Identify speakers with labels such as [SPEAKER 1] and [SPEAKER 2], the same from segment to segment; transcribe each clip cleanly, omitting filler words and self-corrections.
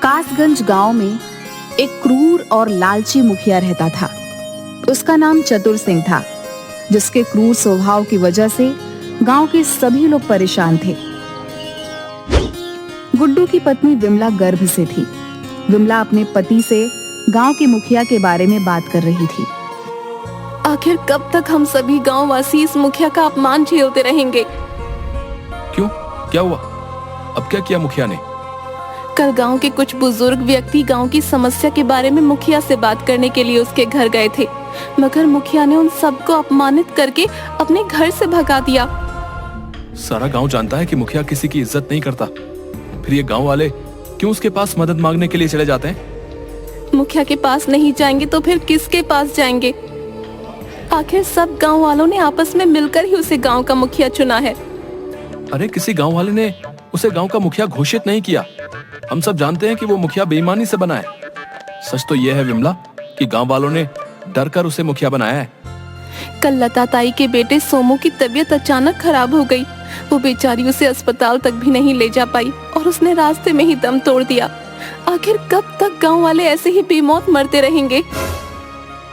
[SPEAKER 1] कासगंज गांव में एक क्रूर और लालची मुखिया रहता था। उसका नाम चतुर सिंह था, जिसके क्रूर स्वभाव की वजह से गांव के सभी लोग परेशान थे। गुड्डू की पत्नी विमला गर्भ से थी। विमला अपने पति से गांव के मुखिया के बारे में बात कर रही थी।
[SPEAKER 2] आखिर कब तक हम सभी गांव वासी इस मुखिया का अपमान झेलते रहेंगे?
[SPEAKER 3] क्यों, क्या हुआ? अब क्या किया मुखिया ने?
[SPEAKER 2] कल गांव के कुछ बुजुर्ग व्यक्ति गांव की समस्या के बारे में मुखिया से बात करने के लिए उसके घर गए थे, मगर मुखिया ने उन सबको अपमानित करके अपने घर से भगा दिया।
[SPEAKER 3] सारा गांव जानता है कि मुखिया किसी की इज्जत नहीं करता, फिर ये गांव वाले क्यों उसके पास मदद मांगने के लिए चले जाते हैं?
[SPEAKER 2] मुखिया के पास नहीं जाएंगे तो फिर किसके पास जाएंगे? आखिर सब गांव वालों ने आपस में मिलकर ही उसे गांव का मुखिया चुना है।
[SPEAKER 3] अरे किसी गांव वाले ने उसे गांव का मुखिया घोषित नहीं किया। हम सब जानते हैं कि वो मुखिया बेईमानी से बना है। सच तो यह है विमला कि गांव वालों ने डर कर उसे मुखिया बनाया है।
[SPEAKER 2] कल लता ताई के बेटे सोमू की तबीयत अचानक खराब हो गई। वो बेचारी उसे अस्पताल तक भी नहीं ले जा पाई और उसने रास्ते में ही दम तोड़ दिया। आखिर कब तक गांव वाले ऐसे ही बेमौत मरते रहेंगे?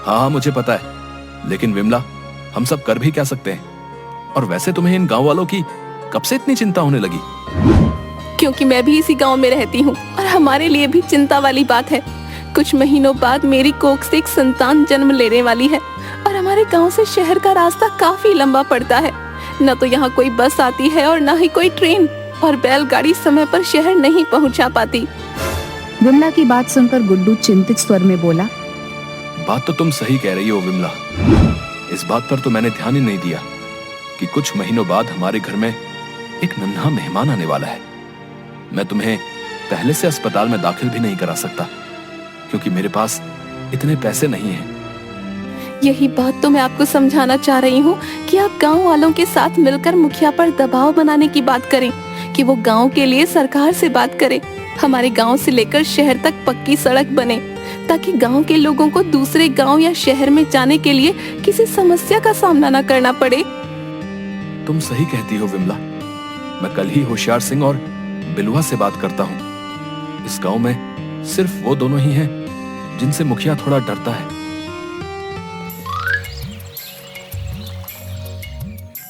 [SPEAKER 3] हाँ, मुझे पता है, लेकिन विमला हम सब कर भी क्या सकते हैं? और वैसे तुम्हें इन गांव वालों की कब से इतनी चिंता होने लगी?
[SPEAKER 2] क्योंकि मैं भी इसी गांव में रहती हूँ और हमारे लिए भी चिंता वाली बात है। कुछ महीनों बाद मेरी कोख से एक संतान जन्म लेने वाली है और हमारे गांव से शहर का रास्ता काफी लंबा पड़ता है। न तो यहाँ कोई बस आती है और न ही कोई ट्रेन, और बैलगाड़ी समय पर शहर नहीं पहुँचा पाती।
[SPEAKER 1] विमला की बात सुनकर गुड्डू चिंतित स्वर में बोला,
[SPEAKER 3] बात तो तुम सही कह रही हो विमला। इस बात पर तो मैंने ध्यान ही नहीं दिया कि कुछ महीनों बाद हमारे घर में एक नन्हा मेहमान आने वाला है। मैं तुम्हें पहले से अस्पताल में दाखिल भी नहीं करा सकता, क्योंकि मेरे पास इतने पैसे नहीं हैं।
[SPEAKER 2] यही बात तो मैं आपको समझाना चाह रही हूँ कि आप गांव वालों के साथ मिलकर मुखिया पर दबाव बनाने की बात करें कि वो गांव के लिए सरकार से बात करे। हमारे गांव से लेकर शहर तक पक्की सड़क बने, ताकि गांव के लोगों को दूसरे गांव या शहर में जाने के लिए किसी समस्या का सामना न करना पड़े।
[SPEAKER 3] तुम सही कहती हो विमला। मैं कल ही होशियार सिंह और बिलुआ से बात करता हूँ। इस गांव में सिर्फ वो दोनों ही हैं जिनसे मुखिया थोड़ा डरता है।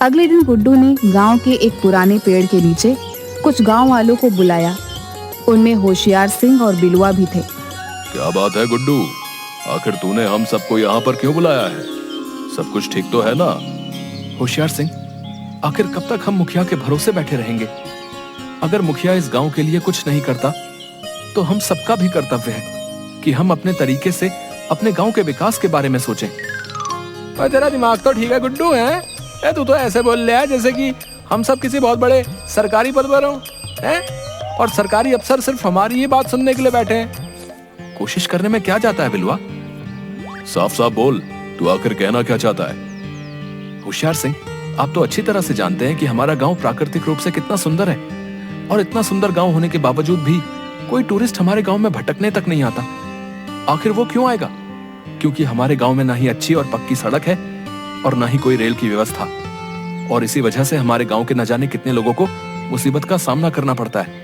[SPEAKER 1] अगले दिन गुड्डू ने गांव के एक पुराने पेड़ के नीचे कुछ गांव वालों को बुलाया। उनमें होशियार सिंह और बिलुआ भी थे।
[SPEAKER 3] क्या बात है गुड्डू, आखिर तूने हम सबको यहाँ पर क्यों बुलाया है? सब कुछ ठीक तो है ना? होशियार सिंह, आखिर कब तक हम मुखिया के भरोसे बैठे रहेंगे? अगर मुखिया इस गांव के लिए कुछ नहीं करता तो हम सबका भी कर्तव्य है कि हम अपने तरीके से अपने गांव के विकास के बारे में सोचें।
[SPEAKER 4] पर तेरा दिमाग तो ठीक है गुड्डू, है? तू तो ऐसे बोल रहा है जैसे कि हम सब किसी बहुत बड़े सरकारी पद पर हो, हैं? और सरकारी अफसर सिर्फ हमारी ही बात सुनने के लिए बैठे हैं।
[SPEAKER 3] कोशिश करने में क्या जाता है बिलुआ? साफ साफ बोल, तू आखिर कहना क्या चाहता है? होशियार सिंह, आप तो अच्छी तरह से जानते हैं कि हमारा गांव प्राकृतिक रूप से कितना सुंदर है, और इतना सुंदर गांव होने के बावजूद भी कोई टूरिस्ट हमारे गांव में भटकने तक नहीं आता। आखिर वो क्यों आएगा? क्योंकि हमारे गांव में ना ही अच्छी और पक्की सड़क है और ना ही कोई रेल की व्यवस्था, और इसी वजह से हमारे गांव के न जाने कितने लोगों को मुसीबत का सामना करना पड़ता है।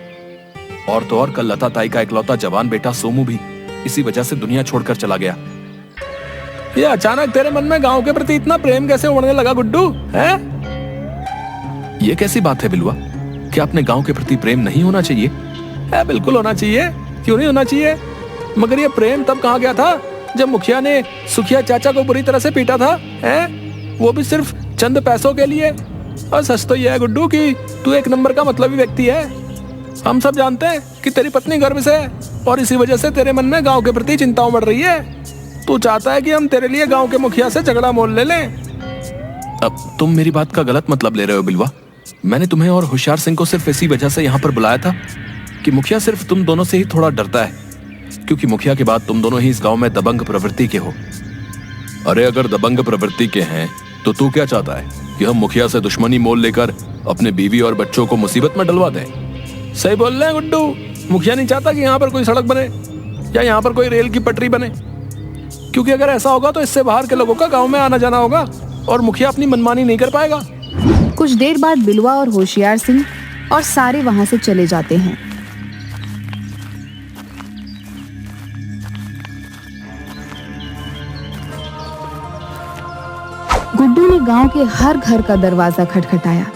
[SPEAKER 3] और तो और कल लता ताई का इकलौता जवान बेटा सोमू भी इसी वजह से दुनिया छोड़कर चला गया।
[SPEAKER 4] ये अचानक तेरे मन में गांव के प्रति इतना प्रेम कैसे उमड़ने लगा गुड्डू, है?
[SPEAKER 3] ये कैसी बात है बिलुआ? क्या अपने गांव के प्रति प्रेम नहीं होना चाहिए?
[SPEAKER 4] है, बिल्कुल होना चाहिए। क्यों नहीं होना चाहिए? मगर ये प्रेम तब कहाँ गया था जब मुखिया ने सुखिया चाचा को बुरी तरह से पीटा था, है? वो भी सिर्फ चंद पैसों के लिए। और सच तो यह है गुड्डू कि तू एक नंबर का मतलबी व्यक्ति है। हम सब जानते हैं कि तेरी पत्नी गर्भ से है और इसी वजह से तेरे मन में गांव के प्रति चिंता उमड़ रही है। तू चाहता है कि हम तेरे लिए गांव के मुखिया से झगड़ा मोल ले लें।
[SPEAKER 3] अब तुम मेरी बात का गलत मतलब ले रहे हो बिलवा। मैंने तुम्हें और होशियार सिंह को सिर्फ इसी वजह से यहाँ पर बुलाया था कि मुखिया सिर्फ तुम दोनों से ही थोड़ा डरता है, क्योंकि मुखिया के बाद तुम दोनों ही इस गांव में दबंग प्रवृत्ति के हो। अरे अगर दबंग प्रवृत्ति के हैं तो तू क्या चाहता है कि हम मुखिया से दुश्मनी मोल लेकर अपने बीवी और बच्चों को मुसीबत में डलवा दें?
[SPEAKER 4] सही बोल रहे हैं गुड्डू। मुखिया नहीं चाहता कि यहाँ पर कोई सड़क बने या यहाँ पर कोई रेल की पटरी बने, क्योंकि अगर ऐसा होगा तो इससे बाहर के लोगों का गांव में आना जाना होगा और मुखिया अपनी मनमानी नहीं कर पाएगा।
[SPEAKER 1] कुछ देर बाद बिलुआ और होशियार सिंह और सारे वहां से चले जाते हैं। गांव के हर घर का दरवाजा खटखटाया,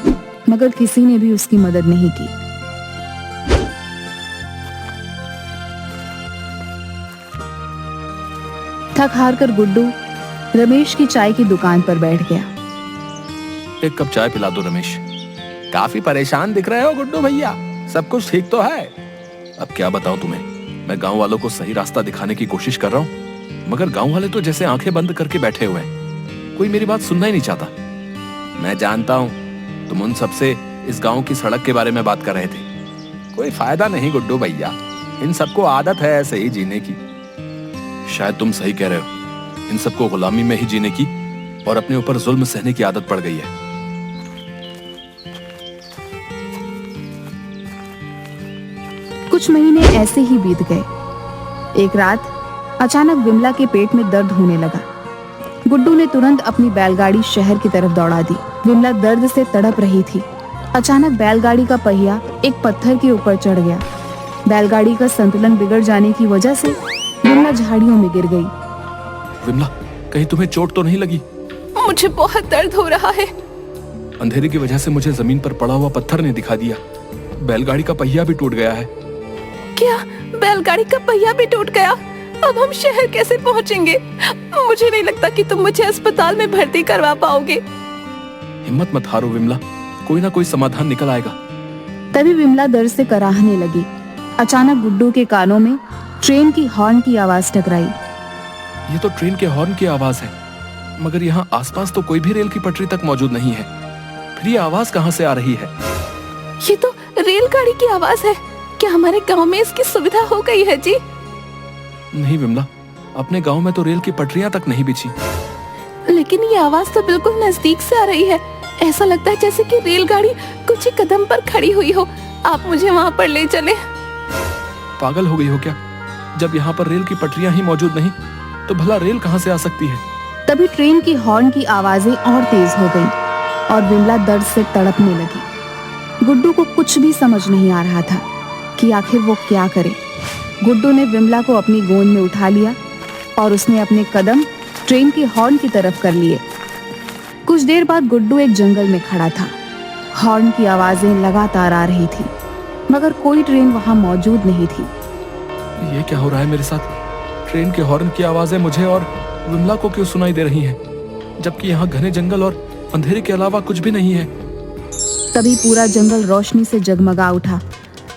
[SPEAKER 1] मगर किसी ने भी उसकी मदद नहीं की। थक हार कर गुड्डू रमेश की चाय की दुकान पर बैठ गया।
[SPEAKER 3] एक कप चाय पिला दो रमेश। काफी परेशान दिख रहे हो गुड्डू भैया, सब कुछ ठीक तो है? अब क्या बताऊं तुम्हें, मैं गांव वालों को सही रास्ता दिखाने की कोशिश कर रहा हूं, मगर गांव वाले तो जैसे आंखें बंद करके बैठे हुए हैं, कोई मेरी बात सुनना ही नहीं चाहता। मैं जानता हूं तुम उन सबसे इस गांव की सड़क के बारे में बात कर रहे थे। कोई फायदा नहीं गुड्डू भैया, इन सबको आदत है ऐसे ही जीने की। शायद तुम सही कह रहे हो, इन सबको गुलामी में ही जीने की और अपने ऊपर जुल्म सहने की आदत पड़ गई है।
[SPEAKER 1] कुछ महीने ऐसे ही बीत गए। एक रात अचानक विमला के पेट में दर्द होने लगा। गुड्डू ने तुरंत अपनी बैलगाड़ी शहर की तरफ दौड़ा दी। विमला दर्द से तड़प रही थी। अचानक बैलगाड़ी का पहिया एक पत्थर के ऊपर चढ़ गया। बैलगाड़ी का संतुलन बिगड़ जाने की वजह से विमला झाड़ियों में गिर गई।
[SPEAKER 3] विमला, कहीं तुम्हें चोट तो नहीं लगी?
[SPEAKER 2] मुझे बहुत दर्द हो रहा है।
[SPEAKER 3] अंधेरे की वजह से मुझे जमीन पर पड़ा हुआ पत्थर ने दिखा दिया। बैलगाड़ी का पहिया भी टूट गया है।
[SPEAKER 2] क्या बैलगाड़ी का पहिया भी टूट गया? अब हम शहर कैसे पहुंचेंगे? मुझे नहीं लगता कि तुम मुझे अस्पताल में भर्ती करवा पाओगे।
[SPEAKER 3] हिम्मत मत हारो विमला, कोई ना कोई समाधान निकल आएगा।
[SPEAKER 1] तभी विमला दर्द से कराहने लगी। अचानक गुड्डू के कानों में ट्रेन की हॉर्न की आवाज टकराई।
[SPEAKER 3] ये तो ट्रेन के हॉर्न की आवाज है, मगर यहाँ आसपास तो कोई भी रेल की पटरी तक मौजूद नहीं है। फिर ये आवाज कहाँ से आ रही है?
[SPEAKER 2] ये तो रेलगाड़ी की आवाज है। क्या हमारे गांव में इसकी सुविधा हो गई है जी?
[SPEAKER 3] नहीं विमला, अपने गांव में तो रेल की पटरियां तक नहीं बिछी।
[SPEAKER 2] लेकिन ये आवाज तो बिल्कुल नजदीक से आ रही है। ऐसा लगता है जैसे कि रेलगाड़ी कुछ ही कदम पर खड़ी हुई हो। आप मुझे वहाँ पर ले चले।
[SPEAKER 3] पागल हो गई हो क्या? जब यहाँ पर रेल की पटरियां ही मौजूद नहीं तो भला रेल कहाँ से आ सकती है?
[SPEAKER 1] तभी ट्रेन की हॉर्न की आवाजें और तेज हो गई और विमला दर्द से तड़पने लगी। गुड्डू को कुछ भी समझ नहीं आ रहा था कि आखिर वो क्या करे। गुड्डू ने विमला को अपनी गोद में उठा लिया और उसने अपने कदम ट्रेन की हॉर्न की तरफ कर लिए। कुछ देर बाद गुड्डू एक जंगल में खड़ा था। हॉर्न की आवाजें लगातार आ रही थी, मगर कोई ट्रेन वहां मौजूद नहीं थी।
[SPEAKER 3] ये क्या हो रहा है मेरे साथ? ट्रेन के हॉर्न की आवाजें मुझे और विमला को क्यों सुनाई दे रही हैं, जबकि यहाँ घने जंगल और अंधेरे के अलावा कुछ भी नहीं है।
[SPEAKER 1] तभी पूरा जंगल रोशनी से जगमगा उठा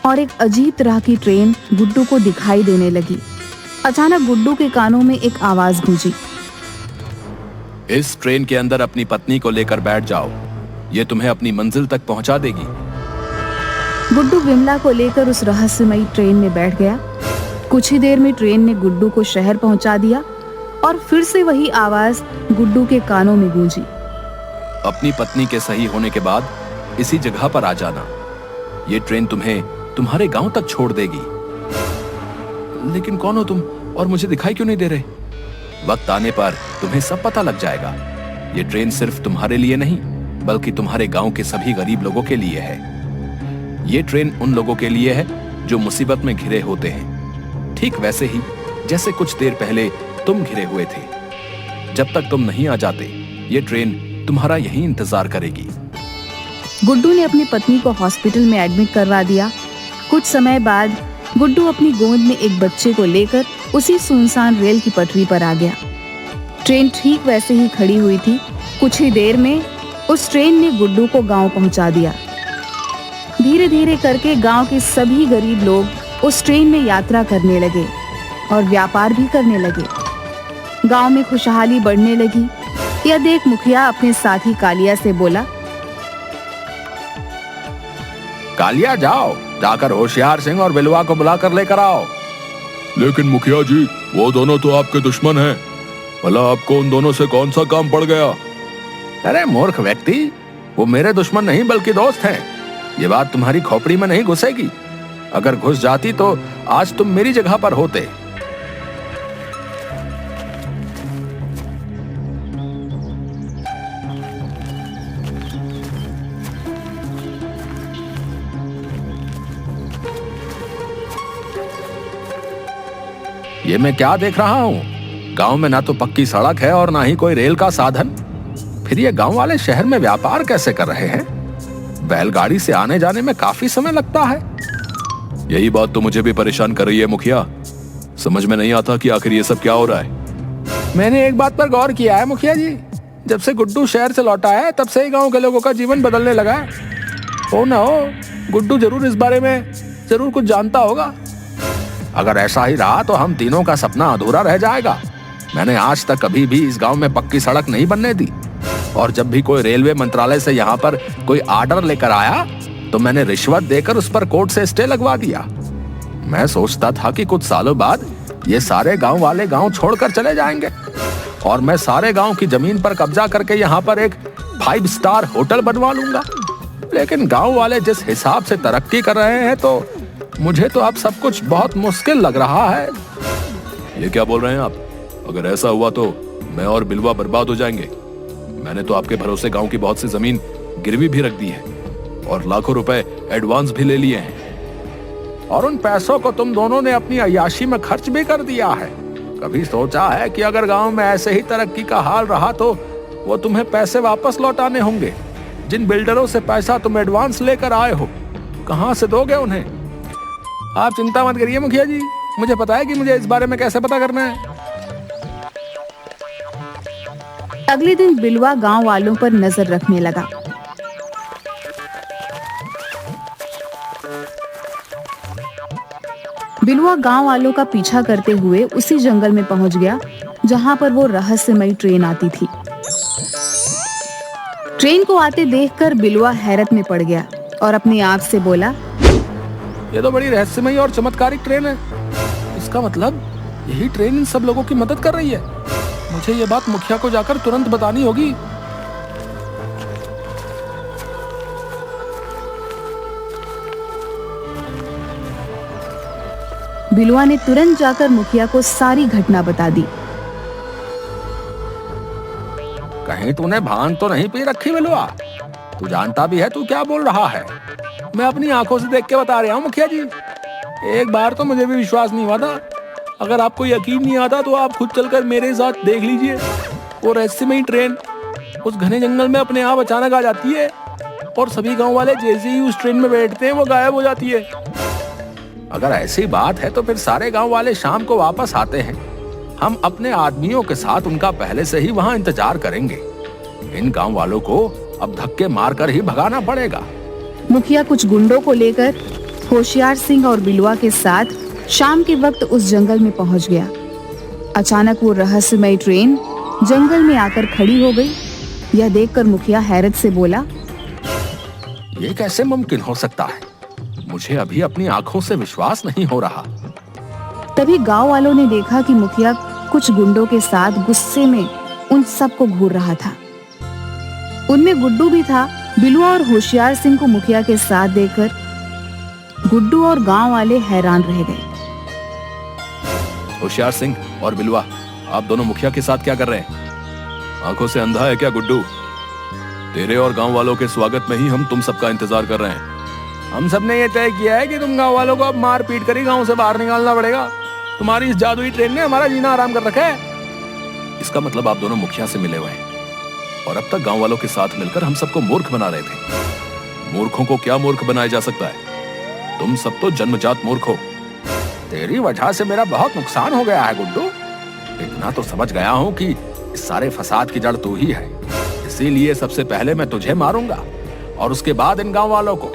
[SPEAKER 1] और एक अजीब तरह की ट्रेन गुड्डू को दिखाई देने लगी। अचानक गुड्डू के कानों में एक आवाज गूंजी।
[SPEAKER 3] इस ट्रेन के अंदर अपनी पत्नी को लेकर बैठ जाओ, ये तुम्हें अपनी मंजिल तक पहुंचा देगी।
[SPEAKER 1] गुड्डू विमला को लेकर उस रहस्यमयी ट्रेन में बैठ गया। कुछ ही देर में ट्रेन ने गुड्डू को शहर पहुंचा दिया और फिर से वही आवाज गुड्डू के कानों में गूंजी।
[SPEAKER 3] अपनी पत्नी के सही होने के बाद इसी जगह पर आ जाना, ये ट्रेन तुम्हें तुम्हारे गांव तक छोड़ देगी। लेकिन कौन हो तुम और मुझे दिखाई क्यों नहीं दे रहे? वक्त आने पर तुम्हें सब पता लग जाएगा। ये ट्रेन सिर्फ तुम्हारे लिए नहीं, बल्कि तुम्हारे गांव के सभी गरीब लोगों के लिए है। ये ट्रेन उन लोगों के लिए है जो मुसीबत में घिरे होते हैं, ठीक वैसे ही जैसे कुछ देर पहले तुम घिरे हुए थे। जब तक तुम नहीं आ जाते, ये ट्रेन तुम्हारा यहीं इंतजार करेगी।
[SPEAKER 1] गुड्डू ने अपनी पत्नी को हॉस्पिटल में एडमिट करवा दिया। कुछ समय बाद गुड्डू अपनी गोद में एक बच्चे को लेकर उसी सुनसान रेल की पटरी पर आ गया। ट्रेन ठीक वैसे ही खड़ी हुई थी। कुछ ही देर में उस ट्रेन ने गुड्डू को गांव पहुंचा दिया। धीरे धीरे करके गांव के सभी गरीब लोग उस ट्रेन में यात्रा करने लगे और व्यापार भी करने लगे। गांव में खुशहाली बढ़ने लगी। यह देख मुखिया अपने साथी कालिया से बोला,
[SPEAKER 3] कालिया, जाओ जाकर होशियार सिंह और बिलवा को बुलाकर लेकर आओ।
[SPEAKER 4] लेकिन मुखिया जी, वो दोनों तो आपके दुश्मन हैं। भला आपको उन दोनों से कौन सा काम पड़ गया?
[SPEAKER 3] अरे मूर्ख व्यक्ति, वो मेरे दुश्मन नहीं बल्कि दोस्त हैं। ये बात तुम्हारी खोपड़ी में नहीं घुसेगी। अगर घुस जाती तो आज तुम मेरी जगह पर होते। ये मैं क्या देख रहा हूँ? गांव में ना तो पक्की सड़क है और ना ही कोई रेल का साधन।
[SPEAKER 4] फिर ये गांव वाले शहर में व्यापार कैसे कर रहे हैं? बैलगाड़ी से आने जाने में काफी समय लगता है।
[SPEAKER 3] यही बात तो मुझे भी परेशान कर रही है मुखिया। समझ में नहीं आता कि आखिर ये सब क्या हो रहा है।
[SPEAKER 4] मैंने एक बात पर गौर किया है मुखिया जी, जब से गुड्डू शहर से लौटा है तब से ही गांव के लोगों का जीवन बदलने लगा है। हो ना हो, गुड्डू जरूर इस बारे में जरूर कुछ जानता होगा। अगर ऐसा ही रहा तो हम तीनों का सपना अधूरा रह जाएगा। मैंने आज तक कभी भी इस गांव में पक्की सड़क नहीं बनने दी, और जब भी कोई रेलवे मंत्रालय से यहाँ पर कोई आर्डर लेकर आया तो मैंने रिश्वत देकर उस पर कोर्ट से स्टे लगवा दिया। मैं सोचता था कि कुछ सालों बाद ये सारे गांव वाले गांव छोड़कर चले जाएंगे और मैं सारे गांव की जमीन पर कब्जा करके यहाँ पर एक 5 स्टार होटल बनवा लूंगा। लेकिन गांव वाले जिस हिसाब से तरक्की कर रहे हैं तो मुझे तो अब सब कुछ बहुत मुश्किल लग रहा है।
[SPEAKER 3] ये क्या बोल रहे हैं आप? अगर ऐसा हुआ तो मैं और बिलवा बर्बाद हो जाएंगे। मैंने तो आपके भरोसे गांव की बहुत सी जमीन गिरवी भी रख दी है और लाखों रुपए एडवांस भी ले लिए हैं।
[SPEAKER 4] और उन पैसों को तुम दोनों ने अपनी अय्याशी में खर्च भी कर दिया है। कभी सोचा है कि अगर गांव में ऐसे ही तरक्की का हाल रहा तो वो तुम्हें पैसे वापस लौटाने होंगे? जिन बिल्डरों से पैसा तुम एडवांस लेकर आए हो, कहां से दोगे उन्हें? आप चिंता मत करिए मुखिया जी, मुझे पता है कि मुझे इस बारे में कैसे पता करना है।
[SPEAKER 1] अगले दिन बिलवा गांव वालों पर नजर रखने लगा। बिलवा गांव वालों का पीछा करते हुए उसी जंगल में पहुंच गया जहां पर वो रहस्यमयी ट्रेन आती थी। ट्रेन को आते देखकर बिलवा हैरत में पड़ गया और अपने आप से बोला,
[SPEAKER 4] ये तो बड़ी रहस्यमयी और चमत्कारिक ट्रेन है। इसका मतलब यही ट्रेन इन सब लोगों की मदद कर रही है। मुझे ये बात मुखिया को जाकर तुरंत बतानी होगी।
[SPEAKER 1] बिलवा ने तुरंत जाकर मुखिया को सारी घटना बता दी।
[SPEAKER 4] कहीं तूने भांग तो नहीं पी रखी बिलवा? तू जानता भी है तू क्या बोल रहा है? मैं अपनी आंखों से देख के बता रहा हूँ मुखिया जी। एक बार तो मुझे भी विश्वास नहीं हुआ था। अगर आपको यकीन नहीं आता तो आप खुद चलकर मेरे साथ देख लीजिए। वो रहस्यमयी ट्रेन उस घने जंगल में अपने आप अचानक आ जाती है और सभी गांव वाले जैसे ही उस ट्रेन में बैठते हैं वो गायब हो जाती है। अगर ऐसी बात है तो फिर सारे गांव वाले शाम को वापस आते हैं। हम अपने आदमियों के साथ उनका पहले से ही वहां इंतजार करेंगे। इन गांव वालों को अब धक्के मारकर ही भगाना पड़ेगा।
[SPEAKER 1] मुखिया कुछ गुंडों को लेकर होशियार सिंह और बिलवा के साथ शाम के वक्त उस जंगल में पहुंच गया। अचानक वो रहस्यमयी ट्रेन जंगल में आकर खड़ी हो गई। यह देखकर मुखिया हैरत से बोला,
[SPEAKER 4] ये कैसे मुमकिन हो सकता है? मुझे अभी अपनी आंखों से विश्वास नहीं हो रहा।
[SPEAKER 1] तभी गांव वालों ने देखा कि मुखिया कुछ गुंडों के साथ गुस्से में उन सबको घूर रहा था। उनमें गुड्डू भी था। बिलवा और होशियार सिंह को मुखिया के साथ देखकर गुड्डू और गांव वाले हैरान रह गए।
[SPEAKER 3] होशियार सिंह और बिलवा, आप दोनों मुखिया के साथ क्या कर रहे हैं? आंखों से अंधा है क्या गुड्डू? तेरे और गांव वालों के स्वागत में ही हम तुम सबका इंतजार कर रहे हैं।
[SPEAKER 4] हम सब ने ये तय किया है कि तुम गांव वालों को अब मार पीट कर ही गांव से बाहर निकालना पड़ेगा। तुम्हारी इस जादुई ट्रेन ने हमारा जीना आराम कर रखा है।
[SPEAKER 3] इसका मतलब आप दोनों मुखिया से मिले हुए हैं और अब तक गांव वालों के साथ मिलकर हम सबको मूर्ख बना रहे थे। मूर्खों को क्या मूर्ख बनाया जा सकता है? तुम सब तो जन्मजात मूर्ख हो।
[SPEAKER 4] तेरी वजह से मेरा बहुत नुकसान हो गया है गुड्डू। इतना तो समझ गया हूँ कि इस सारे फसाद की जड़ तू ही है। इसीलिए सबसे पहले मैं तुझे मारूंगा और उसके बाद इन गांव वालों को।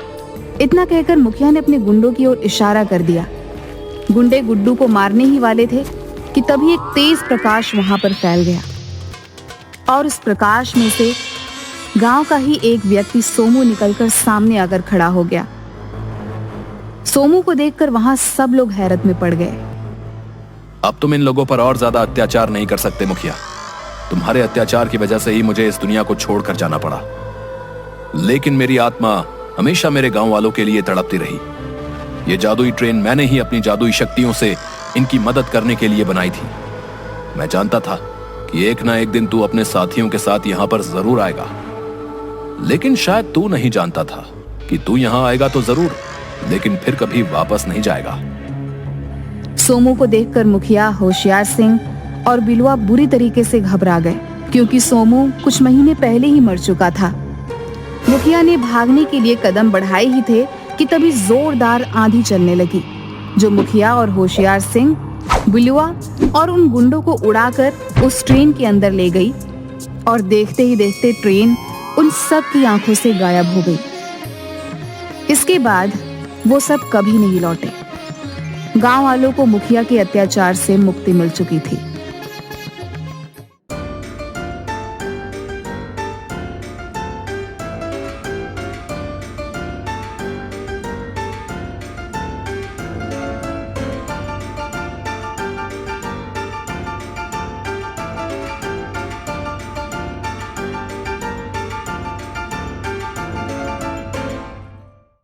[SPEAKER 1] इतना कहकर मुखिया ने अपने गुंडों की ओर इशारा कर दिया। गुंडे गुड्डू को मारने ही वाले थे कि तभी एक तेज प्रकाश वहां पर फैल गया और उस प्रकाश में से गांव का ही एक व्यक्ति सोमू निकलकर सामने आकर खड़ा हो गया। सोमू को देखकर वहां सब लोग हैरत में पड़ गए।
[SPEAKER 3] अब तुम इन लोगों पर और ज्यादा अत्याचार नहीं कर सकते मुखिया। तुम्हारे अत्याचार की वजह से ही मुझे इस दुनिया को छोड़कर जाना पड़ा। लेकिन मेरी आत्मा हमेशा मेरे गांव वालों के लिए तड़पती रही। ये जादुई ट्रेन मैंने ही अपनी जादुई शक्तियों से इनकी मदद करने के लिए बनाई थी। मैं जानता था कि एक ना एक दिन तू अपने साथियों के साथ यहाँ पर जरूर आएगा, लेकिन शायद तू नहीं जानता था कि तू यहाँ आएगा तो जरूर, लेकिन फिर कभी वापस नहीं जाएगा।
[SPEAKER 1] सोमू को देखकर मुखिया, होशियार सिंह और बिलवा बुरी तरीके से घबरा गए क्योंकि सोमू कुछ महीने पहले ही मर चुका था। मुखिया ने भागने के लिए कदम बढ़ाए ही थे कि तभी जोरदार आंधी चलने लगी, जो मुखिया और होशियार सिंह, बिलुआ और उन गुंडों को उड़ाकर उस ट्रेन के अंदर ले गई और देखते ही देखते ट्रेन उन सब की आंखों से गायब हो गई। इसके बाद वो सब कभी नहीं लौटे। गांव वालों को मुखिया के अत्याचार से मुक्ति मिल चुकी थी।